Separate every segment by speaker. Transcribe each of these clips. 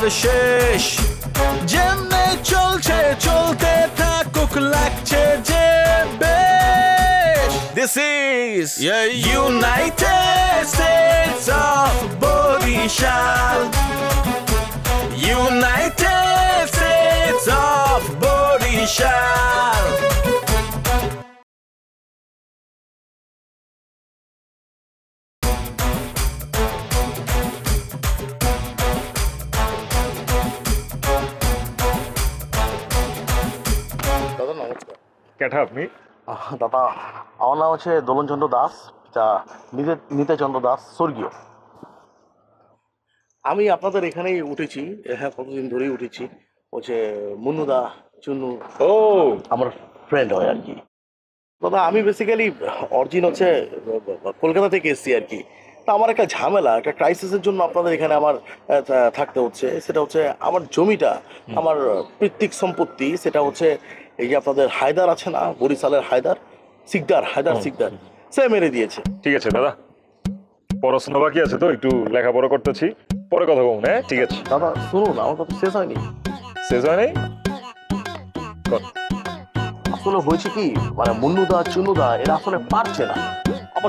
Speaker 1: হবে শেষ যেমনে চলছে চলতে থাকুক লাগছে যে বেশ This is United States of Borishal United States of Borishal
Speaker 2: কেটা আপনি
Speaker 3: দাদা আমার নাম হচ্ছে দোলনচন্দ্র দাস, যা নিতাইচন্দ্র দাস স্বর্গীয়। আমি আপনাদের এখানেই উঠেছি, হ্যাঁ কতদিন ধরেই উঠেছি। হচ্ছে মুন্নুদা চুন্নু
Speaker 2: ও
Speaker 3: আমার ফ্রেন্ড হয় আর কি। দাদা আমি বেসিক্যালি অরিজিন হচ্ছে কলকাতা থেকে এসেছি আর কি। তা আমার একটা ঝামেলা, একটা ক্রাইসিসের জন্য আপনাদের এখানে আমার থাকতে হচ্ছে। সেটা হচ্ছে আমার জমিটা, আমার পৈতৃক সম্পত্তি, সেটা হচ্ছে এই যে আপনাদের হায়দার আছে না, বরিশালের হায়দার সিকদার, সে মেরে দিয়েছে।
Speaker 2: ঠিক আছে দাদা, পড়াশোনা বাকি আছে তো একটু লেখাপড়া করতেছি, পরে কথা বলুন। হ্যাঁ ঠিক আছে
Speaker 3: দাদা শুনুন, আমার কথা শেষ হয়নি।
Speaker 2: শেষ হয় নাই?
Speaker 3: আসলে হয়েছে কি, মানে মুন্নুদা চুন্নুদা এরা আসলে পারছে না।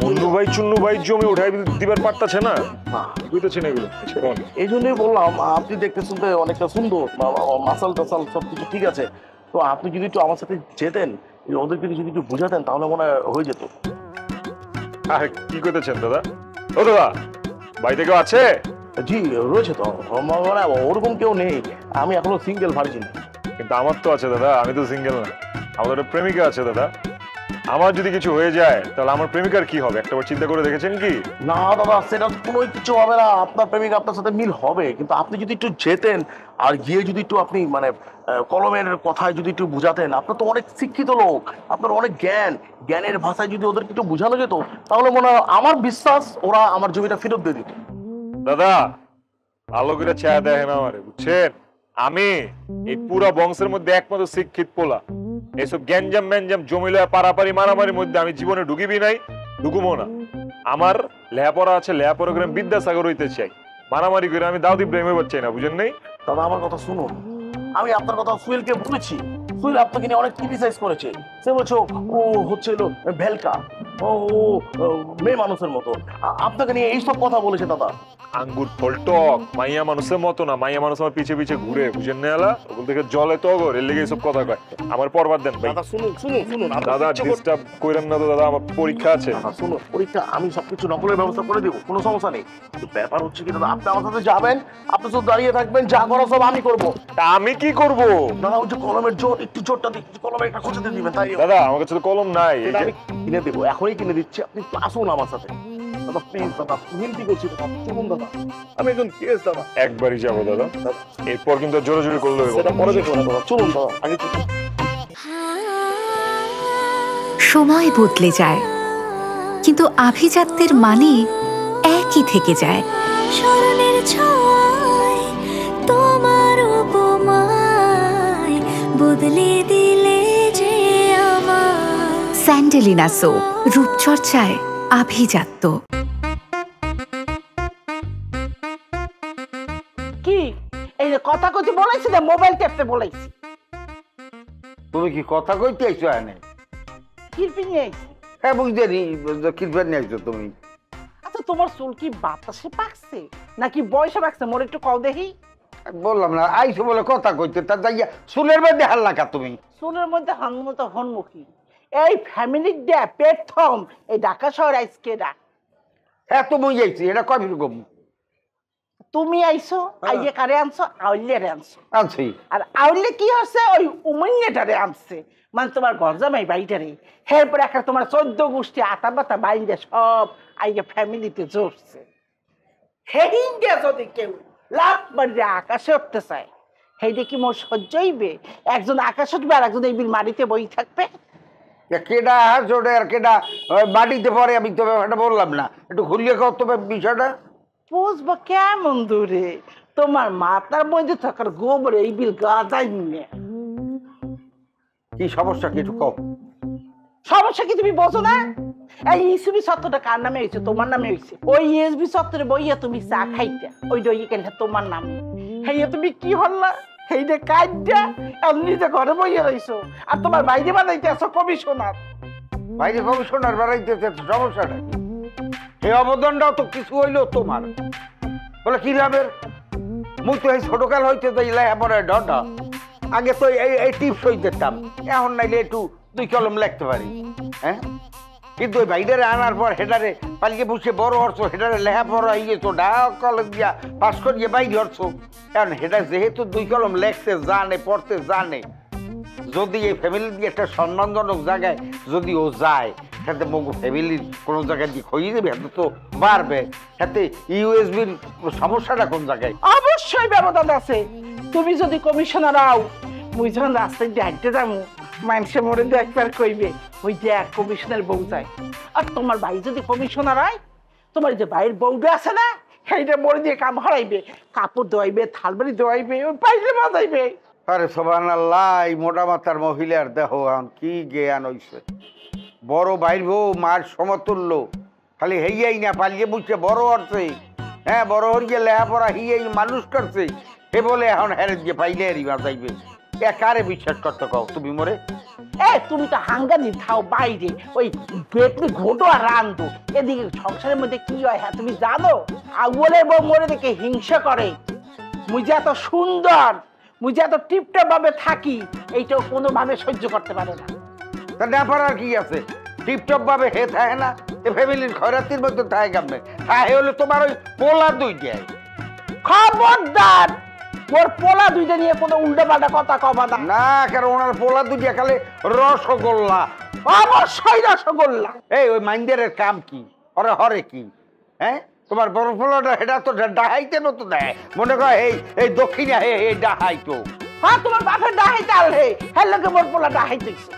Speaker 2: মুন্নু ভাই চুন্নু ভাই জমি উঠাই দিবার পারতাছে না, বুঝতেছি না এগুলো।
Speaker 3: এই জন্যই বললাম, আপনি দেখতে শুনতে অনেকটা সুন্দর, মাসাল টাসাল সবকিছু ঠিক আছে, তো আপনি যদি একটু আমার সাথে যেতেন, ওদেরকে যদি একটু বুঝাতেন, তাহলে মনে হয়ে যেত।
Speaker 2: আরে কি করতেছেন দাদা? ও দাদা বাড়িতে কেউ আছে?
Speaker 3: জি রয়েছে তো, মানে ওরকম কেউ নেই, আমি এখনো সিঙ্গেল ভার্জিন।
Speaker 2: কিন্তু আমার তো আছে দাদা, আমি তো সিঙ্গেল না, আমাদের প্রেমিকা আছে দাদা। আমার যদি কিছু হয়ে যায় তাহলে আমার প্রেমিকার কি হবে, একটাবার চিন্তা করে দেখেছেন কি?
Speaker 3: না দাদা সেটা কোনো কিছু হবে না, আপনার প্রেমিকা আপনার সাথে মিল হবে, কিন্তু আপনি যদি একটু যেতেন আর গিয়ে যদি একটু আপনি মানে কলমের কথায় যদি একটু বুঝাতেন। আপনার তো অনেক শিক্ষিত লোক, আপনার অনেক জ্ঞানের ভাষায় যদি ওদেরকে একটু বোঝানো যেত, তাহলে মনে হয় আমার বিশ্বাস ওরা আমার জমিটা ফেরত দিয়ে দিত।
Speaker 2: দাদা ভালো করে ছায়া দেখেন আমারে, বুঝছেন? আমি এই পুরা বংশের মধ্যে একমাত্র শিক্ষিত পোলা। এইসব গ্যাঞ্জাম ম্যাঞ্জাম জমিলা পারাপারি মারামারির মধ্যে আমি জীবনে ঢুকিবি নাই, ঢুকুমো না। আমার লেহাপড়া আছে, লেহাপড়া করে বিদ্যাসাগর হইতে চাই, মারামারি করে আমি দাউদ ইব্রাহিম হইতে চাই না, বুঝেন নাই?
Speaker 3: দাদা আমার কথা শুনুন, আমি আপনার কথা সুহেলকে বলেছি, সুহেল আপনাকে নিয়ে অনেক ক্রিটিসাইজ করেছে। সে বলছে ও হচ্ছে ভেলকা, ও মেয়ে মানুষের মতো, আপনাকে নিয়ে এইসব কথা বলেছে। দাদা
Speaker 2: আঙ্গুর ফলটক, মাইয়া মানুষের মতো না, মাইয়া মানুষ আমার পিছে পিছে ঘুরে, বুঝেন না? এলা ওগুলো দেখে জলে তগর, এর লেগে এইসব কথা কয়। আমার পরবার দেন ভাই।
Speaker 3: দাদা শুনুন
Speaker 2: দাদা ডিস্টার্ব কইরেন না তো দাদা, আমার পরীক্ষা আছে।
Speaker 3: শুনুন, পরীক্ষা আমি সবকিছু নকলের ব্যবস্থা করে দিব, কোনো সমস্যা নেই। কিন্তু ব্যাপার হচ্ছে কি দাদা, আপনি আমার সাথে যাবেন, আপনি শুধু দাঁড়িয়ে থাকবেন, যা করা সব আমি করবো।
Speaker 2: তা আমি কি করব?
Speaker 3: দাদা ওই যে কলমের একটু জোরটা দিচ্ছি, কলমের একটা খোঁজা দিয়ে দিবেন। তাই
Speaker 2: দাদা আমার কাছে তো কলম নাই,
Speaker 3: আমি কিনে দেবো, এখনই কিনে দিচ্ছি, আপনি আসুন আমার সাথে। দাদা প্লিজ দাদা, বিনতি করছি দাদা, চলুন দাদা, আমি একজন কেস দাদা।
Speaker 2: একবারই যাবো দাদা, এরপর কিন্তু জোরে জোরে করলে
Speaker 3: সেটা পরে দেখবো না দাদা, চলুন দাদা, আগে চলুন।
Speaker 4: সময় বদলে যায়, কিন্তু আভিজাত্যের মানে একই থেকে যায়।
Speaker 5: স্মরণের ছোঁয়ায় তোমার উপমায় বদলে দিলে যে আমার।
Speaker 4: স্যান্ডেলিনা সো, রূপচর্চায় আভিজাত্য।
Speaker 6: কি এই যে কথা কইতে বলাইছি না, মোবাইল টেপতে বলাইছি?
Speaker 7: তুমি কি কথা কইতে আইছো? এনে
Speaker 6: কিরপি নিয়ে আইছি।
Speaker 7: হ্যাঁ বুঝতে কিরপি নিয়ে আইছো তুমি?
Speaker 6: আচ্ছা তোমার চুল কি বাতাসে পাকছে নাকি বয়সে পাকছে, মোর একটু কও দেখি।
Speaker 7: বললাম না আইছো বলে কথা কইতে, তা যাইয়া চুলের মধ্যে হাল্লা কা তুমি?
Speaker 6: চুলের মধ্যে হানমতো হনমুখী এই ফ্যামিলির ডে প্রথম এই ঢাকা শহর আইসকে ডা।
Speaker 7: হ্যাঁ তুমি আইছি, এটা কয় রকম?
Speaker 6: তুমি আইছো, আইয়ে কারে আনছো? আউলিয়ারে আনছো।
Speaker 7: আনছি।
Speaker 6: আর আউলে কি হচ্ছে, ওই উমাইয়াটারে আনছে, মানে তোমার ঘর জামাই বাইটারে। এরপরে একটা তোমার 14 গোষ্ঠী আতা বাতা বাইন্দে সব আইয়ে ফ্যামিলিতে জড়ছে। হেডিংটা যদি কেউ লাভ মারিয়ে আকাশে উঠতে চায়, হেডে কি মোর সহ্য হইবে? একজন আকাশ উঠবে আর একজন এই বিল মাটিতে বই থাকবে।
Speaker 7: কেডা জোরে আর কেডা মাটিতে পরে, আমি তো ব্যাপারটা বললাম না, একটু ঘুরিয়ে কর তবে বিষয়টা।
Speaker 6: বুঝবো কেমন দূরে, তোমার মাথার মধ্যে থাকার গোবর এই বিল গাজাই নিয়ে।
Speaker 7: কি সমস্যা কি একটু কম?
Speaker 6: সমস্যা কি তুমি বোঝো না? এই ইসবি সত্তরটা কার নামে হয়েছে? তোমার নামে হয়েছে। ওই এসবি সত্তরে বইয়া তুমি চা খাইতে, ওই দই কেন তোমার নামে। হেইয়া তুমি কি হল্লা হেইটা কাইডা এমনি যে ঘরে বইয়া রইছো আর তোমার বাইরে বানাইতে আছো কমিশনার
Speaker 7: বাইরে কমিশনার বাড়াইতেছে সমস্যাটা কি? এই অবদানটাও তো কিছু হইলো তোমার বলে কি লাভের মুই তো এই ছোটকাল হইতে তো লেখাপড়ায় ডটা আগে তো এই টিপস হই দিতাম এখন নাইলে একটু 2 কলম লিখতে পারি হ্যাঁ কিন্তু ওই বাইরে আনার পর হেডারে পালিয়ে বসে বড় হরছো হেডারে লেখাপড়া হয়ে গেছো কলেজ দিয়া পাস করিয়ে বাইরে হরছো কারণ হেডা যেহেতু 2 কলম লেখতে জানে পড়তে জানে যদি এই ফ্যামিলি দিয়ে একটা সম্মানজনক জায়গায় যদি ও যায় সাথে মগু ফ্যামিলির কোনো জায়গায় দিয়ে খইয়ে দেবে হাতে তো বাড়বে সাথে ইউএসবির সমস্যাটা কোন জায়গায়
Speaker 6: অবশ্যই ব্যবধান আছে তুমি যদি কমিশনার হও মুই যখন রাস্তায় দিয়ে হাঁটতে যাবো মানুষের মরে দেখবার কইবে ওই যে এক কমিশনার বউ যায় আর তোমার ভাই যদি কমিশনার হয় তোমার যে ভাইয়ের বউটা আছে না সেইটা মরে দিয়ে কাম হারাইবে কাপড় ধোয়াইবে থালবাড়ি ধোয়াইবে ওই পাইলে বাজাইবে
Speaker 7: আরে সুবহানাল্লাহ এই মোটা মাথার মহিলার দেহ এখন কি জ্ঞান হইছে বড় ভাইর বউ মার সমতুল্য খালি হেইয়াই না পালিয়ে বুঝছে বড় হচ্ছে হ্যাঁ বড় হরিয়ে লেখাপড়া হিয়েই মানুষ করছে এ বলে এখন হেরে দিয়ে পাইলে এরই বাজাইবে কারে বিশ্বাস করতে কও তুমি মরে
Speaker 6: তুমি তো হাঙ্গানি খাও বাইরে ওই পেটনি ঘোটো আর রান্ধো এদিকে সংসারের মধ্যে কি হয় হ্যাঁ তুমি জানো আগুনের বউ মরে দেখে হিংসা করে মুই যে এত সুন্দর মুই যে এত টিপটপ ভাবে থাকি এইটাও কোনোভাবে সহ্য করতে পারে না
Speaker 7: তা ব্যাপার আর কি আছে টিপটপ ভাবে হে থাকে না এ ফ্যামিলির খয়রাতির মধ্যে থাকে কেমনে থাকে হলে তোমার ওই পোলা 2
Speaker 6: খবরদার মোর পোলা 2টা নিয়ে কোনো উল্টাপাল্টা কথা কবা না
Speaker 7: না কারণ ওনার পোলা 2 খালে রসগোল্লা
Speaker 6: অবশ্যই রসগোল্লা
Speaker 7: এই ওই মাইন্ডারের কাম কি ওরে হরে কি হ্যাঁ তোমার বড় পোলাটা এটা তো ডাহাইতে নতো দেয় মনে কর এই দক্ষিণে এই ডাহাইতো
Speaker 6: হ্যাঁ তোমার বাপের ডাহাইতে আলহে হ্যাঁ লোকে মোর পোলা ডাহাইতেছে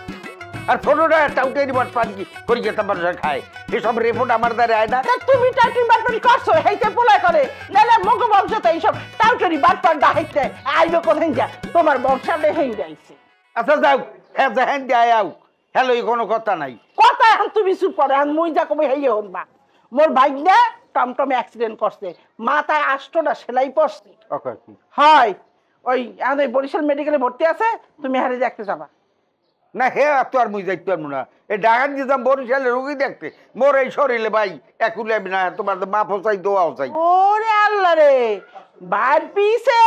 Speaker 7: আর ছোটটা টাউটেরি বাট পানি করি যেতে পারে খায় এসব রিপোর্ট আমার দ্বারা আয় না
Speaker 6: তুমি টাউটেরি বাট পানি করছো হেইতে পোলা করে নালে মগ বংশতে এইসব টাউটেরি বাট পানি ডাহাইতে আইবে কোথায় যা তোমার বংশাতে হেই যাইছে
Speaker 7: আচ্ছা যাও হ্যাঁ দেখেন যায় আও হ্যালো কোনো কথা নাই
Speaker 6: কথা এখন তুমি চুপ করো এখন মুই যা কবে হেই হনবা মোর ভাই না টমটমে অ্যাক্সিডেন্ট করছে মাথায় 8টা সেলাই পড়ছে
Speaker 7: ওকে
Speaker 6: হয় ওই এখন ওই বরিশাল মেডিকেলে ভর্তি আছে তুমি হারে দেখতে যাবা
Speaker 7: না হে তো আর মুই যাইতে পারবো না এই ডাকাত দিতাম বরিশালে রোগী দেখতে মোর এই শরীরে ভাই একুলে না তোমার মা ফসাই দোয়াও চাই
Speaker 6: ওরে আল্লাহ রে বার পিছে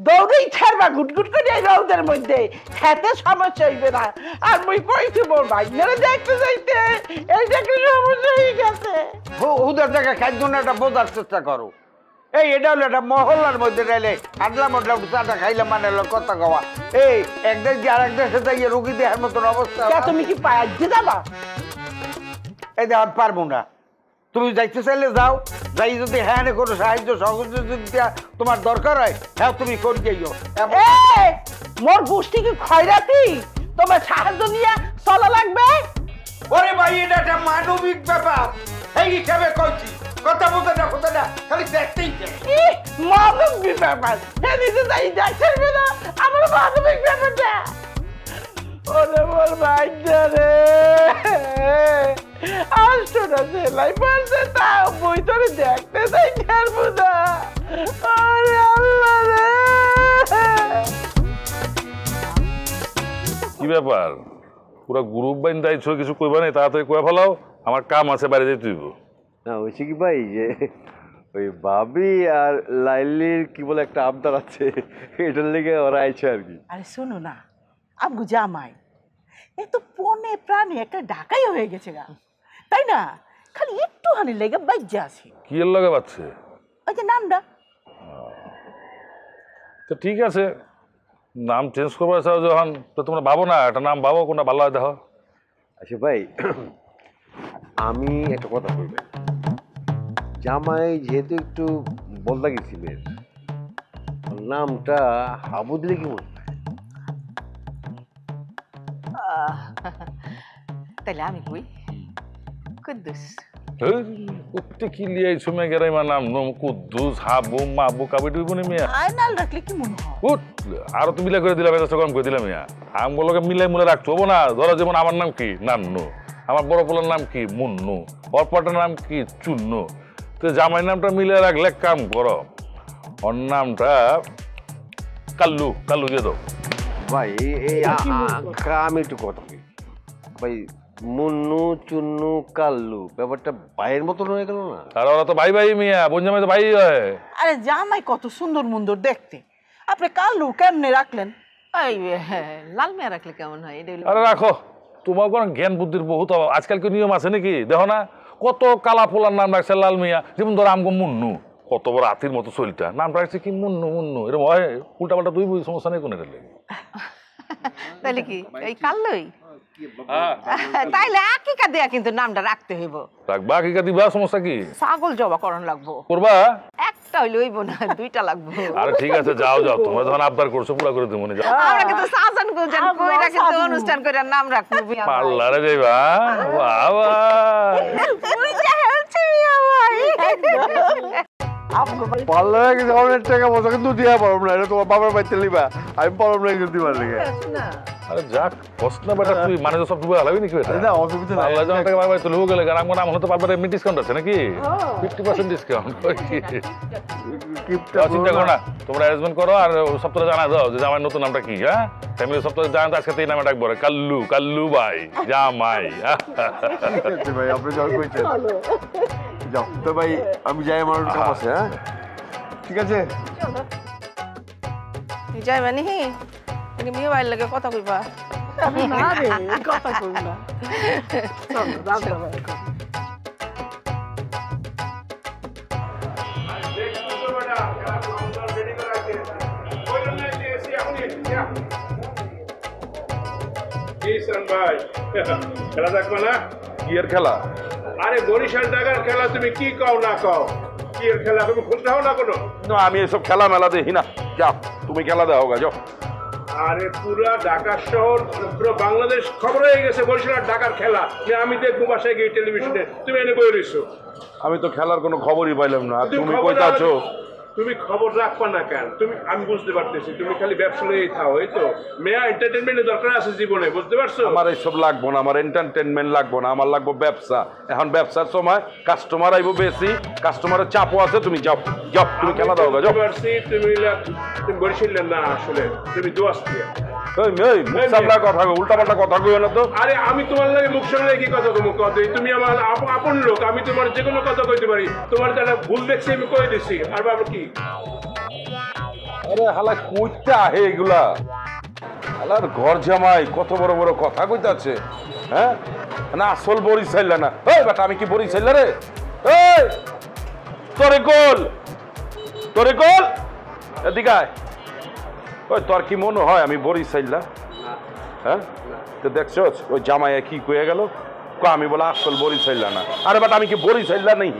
Speaker 6: দৌড়েই ছাড়বা গুটগুট করে এই রৌদের মধ্যে খেতে সমস্যা হইবে না আর মুই কইছি মোর ভাই নারে দেখতে যাইতে এই দেখে সমস্যা হয়ে গেছে
Speaker 7: ওদের জায়গায় খাদ্য না একটা বোঝার চেষ্টা করো এই এটা হলো একটা মহল্লার মধ্যে গেলে আডলা মডলা চাটা খাইলে মানে কথা কওয়া এই এক দেশ দিয়ে আরেক দেশে যাইয়ে রুগী দেখার মতন অবস্থা
Speaker 6: তুমি কি পায়ে যাবা
Speaker 7: এই যে আমি পারবো না তুমি যাইতে চাইলে যাও যাই যদি হ্যাঁ কোনো সাহায্য সহযোগিতা তোমার দরকার হয় হ্যাঁ তুমি করে যাইও
Speaker 6: মোর গোষ্ঠী কি খয়রাতি তোমার সাহায্য নিয়ে চলা লাগবে
Speaker 7: ওরে ভাই এটা একটা মানবিক ব্যাপার এই হিসাবে কইছি কথা বলতে না কথা না খালি দেখতেই চাই
Speaker 6: মানবিক ব্যাপার এদিকে যাই দেখছে না আমার মানবিক ব্যাপারটা ওরে মোর ভাইটা রে আষ্টটা সেলাই পারছে তাও বই তোরে দেখতে যাই ছাড়বো না আরে আল্লাহ রে
Speaker 8: কি ব্যাপার পুরা গ্রুপ বাইন দাইছো কিছু কইবা নাই তাড়াতাড়ি কয়ে ফেলাও আমার কাম আছে বাইরে যেতে হইব
Speaker 1: না হয়েছে কি ভাই যে ওই ভাবি আর লাইলির কি বলে একটা আবদার আছে এটার লেগে ওরা আইছে আর কি
Speaker 6: আরে শোনো না আব্বু জামাই এই তো পনে প্রাণে একটা ঢাকাই হয়ে গেছে গা তাই না খালি একটু হানি লেগে বাইজা আছে
Speaker 8: কি এর লগে পাচ্ছে
Speaker 6: ওই যে নামটা
Speaker 8: তো ঠিক আছে নাম চেঞ্জ করবার চাও যখন তো তোমরা ভাবো না একটা নাম ভাবো কোনটা ভালো হয় দেখো
Speaker 1: আচ্ছা ভাই আমি একটা কথা বলবো জামাই যেহেতু একটু বলদা গেছি মেয়ের নামটা হাবু দিলে কি মনে
Speaker 9: তাহলে আমি কই কুদ্দুস
Speaker 8: কুত্তে কি লিয়াই সুমে গেরাই মা নাম নম কুদ্দুস হাবু মাবু কাবি ডুইবনি মিয়া
Speaker 6: আয়নাল রাখলে কি মনে হয়
Speaker 8: উঠ আর তো মিলা করে দিলাম এটা কম করে দিলাম মিয়া আমি বলকে মিলাই মুলে রাখতে হবো না ধরো যেমন আমার নাম কি নান্নু আমার বড় পোলার নাম কি মুন্নু অরপটার নাম কি চুন্নু তো জামাই নামটা মিলে রাখলে কাম করো ওর নামটা কাল্লু কাল্লু দিয়ে দাও।
Speaker 1: ভাই আমি একটু কথা বলি ভাই, মুন্নু চুন্নু কাল্লু ব্যাপারটা ভাইয়ের মতন হয়ে গেল না?
Speaker 8: আর ওরা তো ভাই ভাই মিয়া, বোন জামাই তো ভাই হয়।
Speaker 6: আরে জামাই কত সুন্দর মুন্দর দেখতে, আপনি কাল্লু কেমনে রাখলেন?
Speaker 9: এই লাল মেয়া রাখলে কেমন হয়? এটা হলো
Speaker 8: আরে রাখো, তোমার কোনো জ্ঞান বুদ্ধির বহুত অভাব। আজকাল কি নিয়ম আছে নাকি? দেখো না কত কালা পোলার নাম রাখছে লাল মিয়া, যেমন ধরো আমগো মুন্নু, কত বড় হাতির মতো চলটা নাম রাখছে কি মুন্নু মুন্নু, এরকম হয় উল্টা পাল্টা দুই বুঝি সমস্যা নেই কোনো লেগে।
Speaker 9: তাইলে কি এই কাল্লই? তাইলে আকিকা দেয়া কিন্তু নামটা রাখতে হইব।
Speaker 8: রাখবা কি দিবা, সমস্যা কি?
Speaker 9: ছাগল জবা করণ লাগবো।
Speaker 8: করবা?
Speaker 9: একটা হইলে হইব না, দুইটা লাগবো।
Speaker 8: আরে ঠিক আছে, যাও যাও, তোমরা যখন আবদার করছো পুরা করে দেবো।
Speaker 9: আমরা কিন্তু সাজান গুজান কইরা কিন্তু অনুষ্ঠান কইরা নাম রাখবো।
Speaker 8: পার্লারে যাইবা? বাবা
Speaker 9: বুঝা হচ্ছে মিয়া ভাই।
Speaker 1: পার্লারে গেছে অনেক টাকা পয়সা কিন্তু দিয়া পারব না, এটা তোমার বাবার বাড়িতে লিবা, আমি পারব না কিন্তু দিবার লেগে।
Speaker 8: আরে যাক প্রশ্ন বেটা, তুই মানে তো সব ডুবে হালাবি নাকি বেটা?
Speaker 1: না অসুবিধা নাই,
Speaker 8: আল্লাহ জানা টাকা বাবার বাড়িতে লুবো গেলে, কারণ আমার নাম হতে পারবে এমনি ডিসকাউন্ট আছে নাকি? 50% ডিসকাউন্ট। চিন্তা করো না, তোমরা অ্যারেঞ্জমেন্ট করো আর সপ্তাহে জানা দাও যে আমার নতুন নামটা কি। হ্যাঁ ফ্যামিলি সপ্তাহে জানা, আজকে এই নামে ডাকবো কাল্লু কাল্লু ভাই জামাই।
Speaker 1: ভাই আপনি যাও কইছেন, যাও তো ভাই আমি যাই, আমার কাম আছে। হ্যাঁ ঠিক আছে
Speaker 9: যাই মানে মেয়ে ভাইয়ের লাগে কথা কইবা?
Speaker 6: না রে, কথা কই না। চলো রান্না বাড়ি করি।
Speaker 10: খেলা দেখবো না?
Speaker 8: কি এর খেলা?
Speaker 10: আরে বরিশাল টাকার খেলা, তুমি কি কও না কও? কি এর খেলা তুমি খুঁজতে হও না কোনো?
Speaker 8: না আমি এসব খেলা মেলা দেখি না, যাও তুমি খেলা দাও গা, যাও।
Speaker 10: আরে পুরা ঢাকা শহর, পুরো বাংলাদেশ খবর হয়ে গেছে বরিশাল আর ঢাকার খেলা। আমি দেখবো বাসায় গিয়ে টেলিভিশনে, তুমি এনে বই রইছো।
Speaker 8: আমি তো খেলার কোনো খবরই পাইলাম না, তুমি
Speaker 10: খবর
Speaker 8: কইতাছো।
Speaker 10: তুমি খবর রাখবা না কেন? তুমি আমি বুঝতে পারতেছি তুমি খালি ব্যবসা লইয়েই থাও, এই তো মেয়া এন্টারটেনমেন্টের দরকার আছে জীবনে, বুঝতে পারছো?
Speaker 8: আমার এইসব লাগবো না, আমার এন্টারটেনমেন্ট লাগবো না, আমার লাগবো ব্যবসা। এখন ব্যবসার সময় কাস্টমার আইবো বেশি, কাস্টমারের চাপও আছে। তুমি যাও যাও, তুমি খেলা দাও গা, যাও।
Speaker 10: তুমি বরিশাল না, আসলে তুমি দোয়াস্তিয়া।
Speaker 8: কথা উল্টা পাল্টা কথা কইও না তো।
Speaker 10: আরে আমি তোমার লাগে মুখ সামনে কি কথা কমু? তুমি আমার আপন লোক, আমি তোমার যে কোনো কথা কইতে পারি। তোমার যারা ভুল দেখছি আমি কই দিছি, আর বাবা কি?
Speaker 8: আরে হালা কইতে আহে এগুলা, হালার ঘর জামাই কত বড় বড় কথা কইতাছে। হ্যাঁ না আসল বরিশাল না। এই বেটা আমি কি বরিশাল রে? এই তোরে গোল, তোরে গোল, এদিকে আয়। ওই তোর কি মনে হয় আমি বরিশাল না? হ্যাঁ তো দেখছ ওই জামাইয়া কি কয়ে গেল, আমি বলে আসল বরিশাল না। আরে বেটা আমি কি বরিশাল নেই?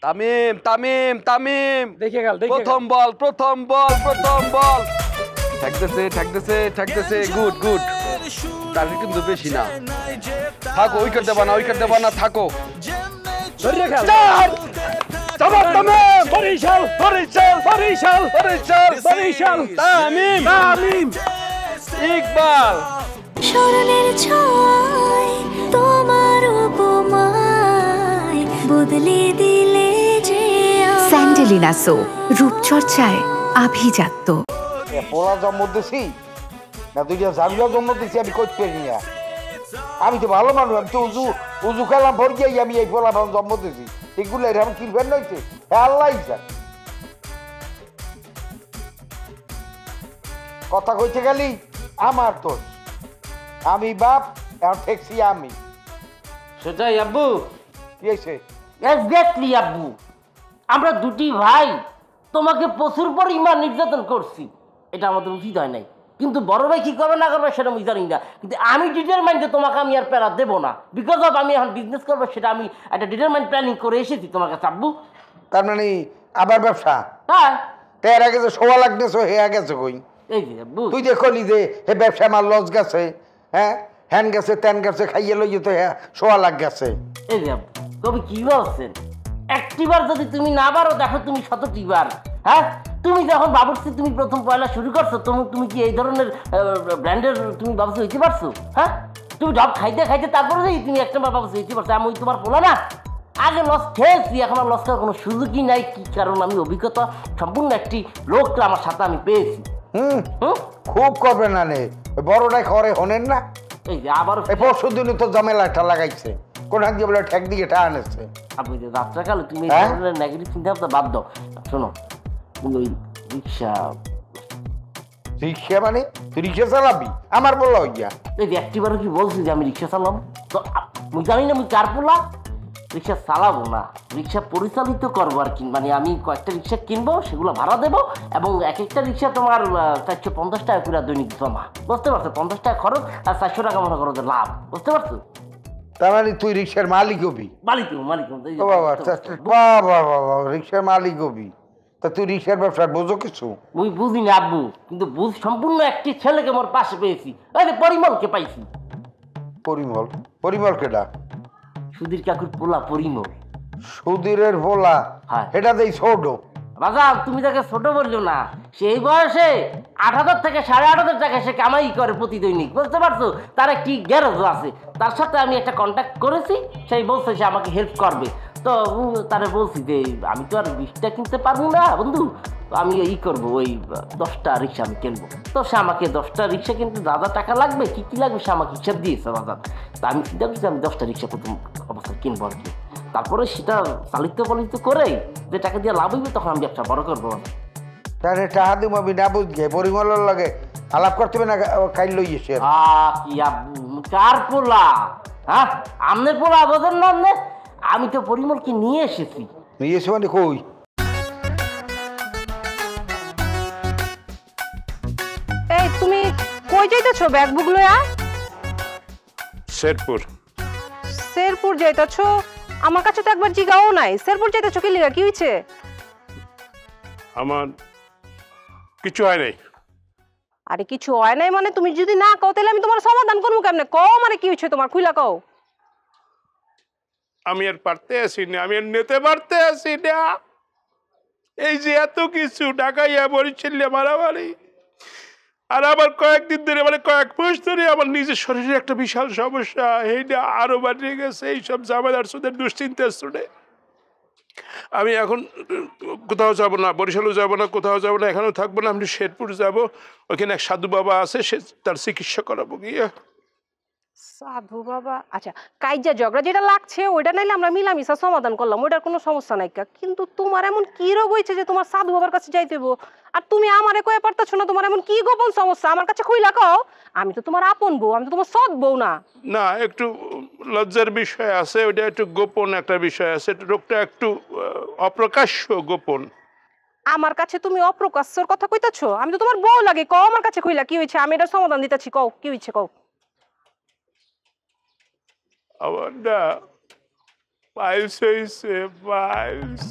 Speaker 11: তামিম তামিম তামিম দেখে গেল, প্রথম বল প্রথম বল প্রথম বল, ঠেকতেছে ঠেকতেছে ঠেকতেছে, গুড গুড। টার্গেট কিন্তু বেশি না, থাকো, উইকেট দেবা না, উইকেট দেবা না, থাকো। বরিশাল বরিশাল বরিশাল বরিশাল বরিশাল, তামিম তামিম ইকবাল।
Speaker 5: স্মরণের ছয় তোমার উপমায় বদলে দিলে যে
Speaker 4: স্যান্ডেলিনা সো, রূপচর্চায় আভিজাত্য।
Speaker 7: পোলা জন্ম দিছি না, দুইটা ঝামেলা জন্ম দিছি, আমি কইতে পারি না। আমি তো ভালো মানুষ, আমি তো উজু খেলাম ভর গিয়ে আমি এই পোলা জন্ম দিছি, এগুলো এরকম কি ফের নইছে? আল্লাহ কথা কইতে গেলি আমার দোষ, আমি বাপ, এখন ঠেকছি আমি।
Speaker 12: সেটাই আব্বু,
Speaker 7: কি হয়েছে?
Speaker 12: এক্স্যাক্টলি আব্বু, আমরা দুটি ভাই তোমাকে প্রচুর পরিমাণ নির্যাতন করছি, এটা আমাদের উচিত হয় নাই। কিন্তু বড় ভাই কি করবে না করবে সেটা আমি জানি না, কিন্তু আমি ডিটারমাইন্ডে তোমাকে আমি আর প্যারা দেবো না, বিকজ অফ আমি এখন বিজনেস করবো, সেটা আমি একটা ডিটারমাইন্ড প্ল্যানিং করে এসেছি তোমার কাছে আব্বু।
Speaker 7: তার মানে আবার ব্যবসা?
Speaker 12: হ্যাঁ,
Speaker 7: এর আগে যে সোয়া লাগতেছো হে গেছে কই?
Speaker 12: এই যে আব্বু
Speaker 7: তুই যে কলি যে হে ব্যবসা আমার লস গেছে, হ্যাঁ হ্যান গেছে তেন গেছে, খাইয়ে লই তো হ্যাঁ সোয়া লাগ গেছে।
Speaker 12: এই যে আব্বু তবে কি বলছেন, একটিবার যদি তুমি না পারো দেখো তুমি শতটিবার। হ্যাঁ তুমি যখন বাবুর্চি তুমি প্রথম পয়লা শুরু করছো, তুমি কি এই ধরনের ব্র্যান্ডের তুমি বাবুর্চি হইতে পারছো? হ্যাঁ তুমি ঢপ খাইতে খাইতে তারপরে তুমি এক নম্বর বাবুর্চি হইতে পারছো, আমি তোমার পোলা না? আগে লস খেয়েছি, এখন আর লস খাওয়ার কোনো সুযোগই নাই। কি কারণ আমি অভিজ্ঞতা সম্পূর্ণ একটি লোককে আমার সাথে আমি পেয়েছি।
Speaker 7: খুব করবে না নে, বড়টাই করে হনেন না।
Speaker 12: এই যে আবার
Speaker 7: এই পরশু দিনে তো ঝামেলাটা লাগাইছে, কোন হাত দিয়ে বলে ঠেক দিকে টা আনেছে।
Speaker 12: আপনি যে রাত্রাকালে তুমি নেগেটিভ চিন্তা ভাবনা বাদ দাও। শোনো তুমি ওই রিক্সা
Speaker 7: মানে তুই রিক্সা চালাবি আমার বললো হইয়া।
Speaker 12: এই যে একটিবারও কি বলছি যে আমি রিক্সা চালাবো? তো আমি জানি না আমি কার পোলা, রিক্সা চালাবো না, রিক্সা পরিচালিত করবো আর কি। মানে আমি কয়েকটা রিক্সা কিনবো, সেগুলো ভাড়া দেবো, এবং এক একটা রিক্সা তোমার 450 টাকা করে দৈনিক জমা। বুঝতে পারছো? 50 টাকা খরচ আর 400 টাকা মনে করো লাভ। বুঝতে পারছো?
Speaker 7: তার মানে তুই রিক্সার মালিক হবি?
Speaker 12: মালিক মালিক
Speaker 7: বাবা রিক্সার মালিক হবি? তা তুই রিক্সার ব্যবসা বোঝো কিছু?
Speaker 12: মুই বুঝি না আব্বু, কিন্তু বুঝ সম্পূর্ণ একটি ছেলেকে মোর পাশে পেয়েছি। পরিমলকে পাইছি।
Speaker 7: পরিমল? পরিমল কেডা?
Speaker 12: সুধীর কাকুর পোলা পরিমল।
Speaker 7: সুধীরের পোলা? হ্যাঁ। এটা দেই ছোট
Speaker 12: রাজা, তুমি তাকে ছোট বললো না। সেই বয়সে 8,000 থেকে 8,500 টাকা সে কামাই করে প্রতি দৈনিক। বুঝতে পারছো? তার একটি গ্যারেজও আছে, তার সাথে আমি একটা কন্ট্যাক্ট করেছি। সেই বলছে সে আমাকে হেল্প করবে। তো তারা বলছি যে আমি তো আর 20টা কিনতে পারবো না বন্ধু, আমি করবো ওই 10টা রিক্সা আমি কিনবো। তো সে আমাকে 10টা রিক্সা কিনতে দাদা টাকা লাগবে, কি কি লাগবে সে আমাকে হিসাব দিয়েছে দাদা। তা আমি চিন্তা করছি আমি 10টা রিক্সা প্রথম অবস্থায় কিনবো আর কি। তারপরে সেটা চালিত করে যে টাকা দিয়ে লাভ হইবে তখন আমি ব্যবসা বড় করবো।
Speaker 7: তাহলে টাকা দিব আমি না বুঝগে পরিমলের লাগে আলাপ করতে হবে না, কাইল লইয়েছে।
Speaker 12: কি আব্বু কার পোলা? হ্যাঁ আমনের পোলা বোঝেন না আমনে? আমি তো পরিমলকে নিয়ে এসেছি।
Speaker 7: নিয়ে এসে মানে কই?
Speaker 13: এই তুমি কই যাইতেছো ব্যাগ বুক লইয়া?
Speaker 10: শেরপুর।
Speaker 13: শেরপুর যাইতেছো? আমার কাছে তো একবার জিগাও নাই। শেরপুর যাইতেছো কি লিগা? কি হইছে?
Speaker 10: আমার কিছু হয় নাই।
Speaker 13: আরে কিছু হয় নাই মানে তুমি যদি না কও তাহলে আমি তোমার সমাধান করবো কেমনে? কও মানে কি হইছে তোমার, খুইলা কও।
Speaker 10: আমি আর পারতে আসি না, আমি আর নিতে পারতে আসি না। এই যে এত কিছু ঢাকাইয়া বরিশালে মারামারি, আর আবার কয়েকদিন ধরে মানে কয়েক মাস ধরে আমার নিজের শরীরে একটা বিশাল সমস্যা, এইটা আরো বাড়িয়ে গেছে। এইসব ঝামেলার সুদের দুশ্চিন্তার সুদে আমি এখন কোথাও যাব না, বরিশালও যাব না, কোথাও যাব না, এখানেও থাকবো না। আমি শেরপুর যাব, ওইখানে এক সাধু বাবা আছে, সে তার চিকিৎসা করাবো গিয়ে।
Speaker 13: সাধু বাবা? আচ্ছা, কাইজা ঝগড়া যেটা লাগছে ওইটা নাইলে আমরা মিলামিশা সমাধান করলাম, ওইটার কোনো সমস্যা নাই। কিন্তু তোমার এমন কি রোগ হয়েছে যে তোমার সাধু বাবার কাছে যাইতে হইব? আর তুমি আমারে কয়ে পারতেছো না তোমার এমন কি গোপন সমস্যা? আমার কাছে খুইলা কও। আমি তো তোমার আপন বউ, আমি তো তোমার সৎ বউ না।
Speaker 10: না, একটু লজ্জার বিষয় আছে, ওইটা একটু গোপন একটা বিষয় আছে, রোগটা একটু অপ্রকাশ্য গোপন।
Speaker 13: আমার কাছে তুমি অপ্রকাশ্যর কথা কইতাছো? আমি তো তোমার বউ লাগে, কও আমার কাছে খুইলা কি হয়েছে, আমি এটার সমাধান দিতেছি। কও কি হয়েছে, কও।
Speaker 10: আমার না পাইলস হয়েছে, পাইলস।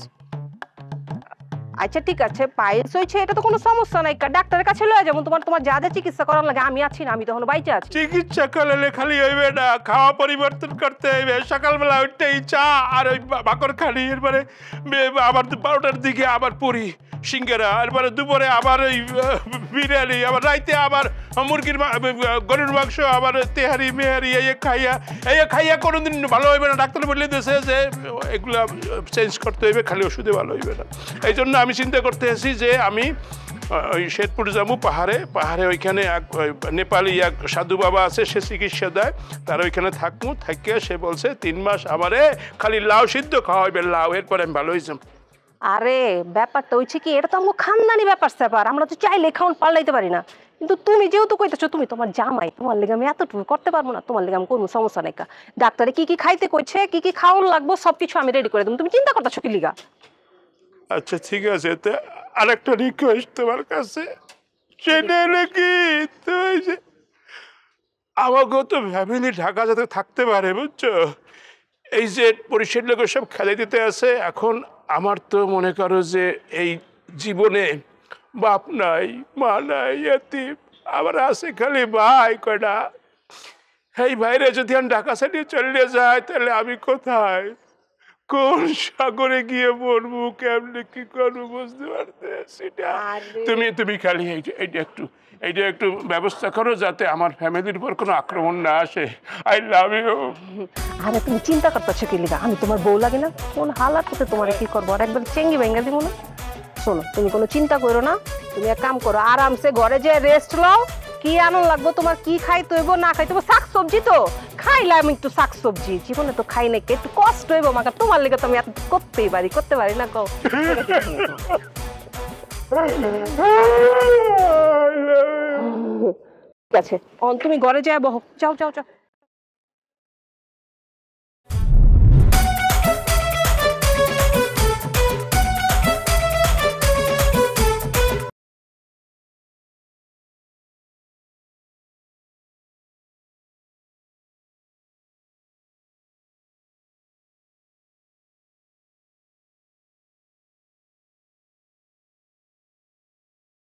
Speaker 13: আচ্ছা ঠিক আছে, পাইলস হয়েছে, এটা তো কোনো সমস্যা নাই। ডাক্তারের কাছে লয়ে যাবো, তোমার যা যা চিকিৎসা করার লাগে আমি আছি না, আমি তখন বাইচে আছি।
Speaker 10: চিকিৎসা করলে খালি হইবে না, খাওয়া পরিবর্তন করতে হইবে। সকালবেলা উঠতেই চা আর ওই বাকর খালি, এরপরে আবার 12টার দিকে আবার পুরি সিঙ্গারা, এরপরে দুপুরে আবার ওই বিরিয়ানি, আবার রাইতে আবার মুরগির গরুর মাংস, আবার তেহারি মেহারি এই খাইয়া কোনোদিন ভালো হইবে না। ডাক্তার বলে দিয়েছে যে এগুলো চেঞ্জ করতে হইবে, খালি ওষুধে ভালো হইবে না। এই জন্য আমি চিন্তা করতে এসেছি যে আমি ওই শেরপুর যাবো পাহাড়ে ওইখানে এক নেপালি এক সাধু বাবা আছে, সে চিকিৎসা দেয়, তার ওইখানে থাকবো। থাকিয়ে সে বলছে 3 মাস আমারে খালি লাউ সিদ্ধ খাওয়া হইবে, লাউ, এরপরে আমি ভালো হয়েছি।
Speaker 13: আরে ব্যাপারটা হচ্ছে কি, এটা তো আমার খানদানি ব্যাপার, আমরা তো চাইলে খাওয়ান পাল্টাইতে পারি না। কিন্তু তুমি যেহেতু কইতেছো তুমি তোমার জামাই, তোমার লেগে আমি এতটুকু করতে পারবো না, তোমার লেগে আমি কোনো সমস্যা নাই। ডাক্তারে কি কি খাইতে কইছে, কি কি খাওয়ার লাগবো সবকিছু আমি রেডি করে দেবো, তুমি চিন্তা করতেছো কি লিগা?
Speaker 10: আচ্ছা ঠিক আছে, তো আরেকটা রিকোয়েস্ট তোমার কাছে, সেটা হলো কি, আমাকেও তো ফ্যামিলি ঢাকা যাতে থাকতে পারে, বুঝছো? এই যে পরিষের লোকের সব খেলে দিতে আছে, এখন আমার তো মনে করো যে এই জীবনে বাপ নাই, মা নাই, এতিম, আবার আছে খালি ভাই কয়টা। এই ভাইরে যদি আমি ঢাকা সাইডে চলে যায় তাহলে আমি কোথায়? কোন সাগরে গিয়ে পড়বো, কেমনে কি করবো বুঝতে পারতেছি না। তুমি খালি এইটা একটু ব্যবস্থা করো যাতে আমার ফ্যামিলির উপর কোনো আক্রমণ না আসে। I love you.
Speaker 13: আরে তুমি চিন্তা করতেছো কি লিগা? আমি তোমার বউ লাগে না? কোন হালাত করতে তোমার কি করবো? আর একবার চেঙ্গি ভেঙ্গা দিব না। শোনো, তুমি কোনো চিন্তা করো না, তুমি এক কাম করো, আরামসে ঘরে যে রেস্ট লও। কি আনন্দ লাগবো তোমার, কি খাইতে হইব না খাইতে হইব, শাক সবজি তো খাইলাম, একটু শাক সবজি জীবনে তো খাই নাকি, একটু কষ্ট হইব আমাকে, তোমার লেগে তো আমি এত করতে পারি না কও। ঠিক আছে, তুমি ঘরে যাই বহো, যাও যাও যাও।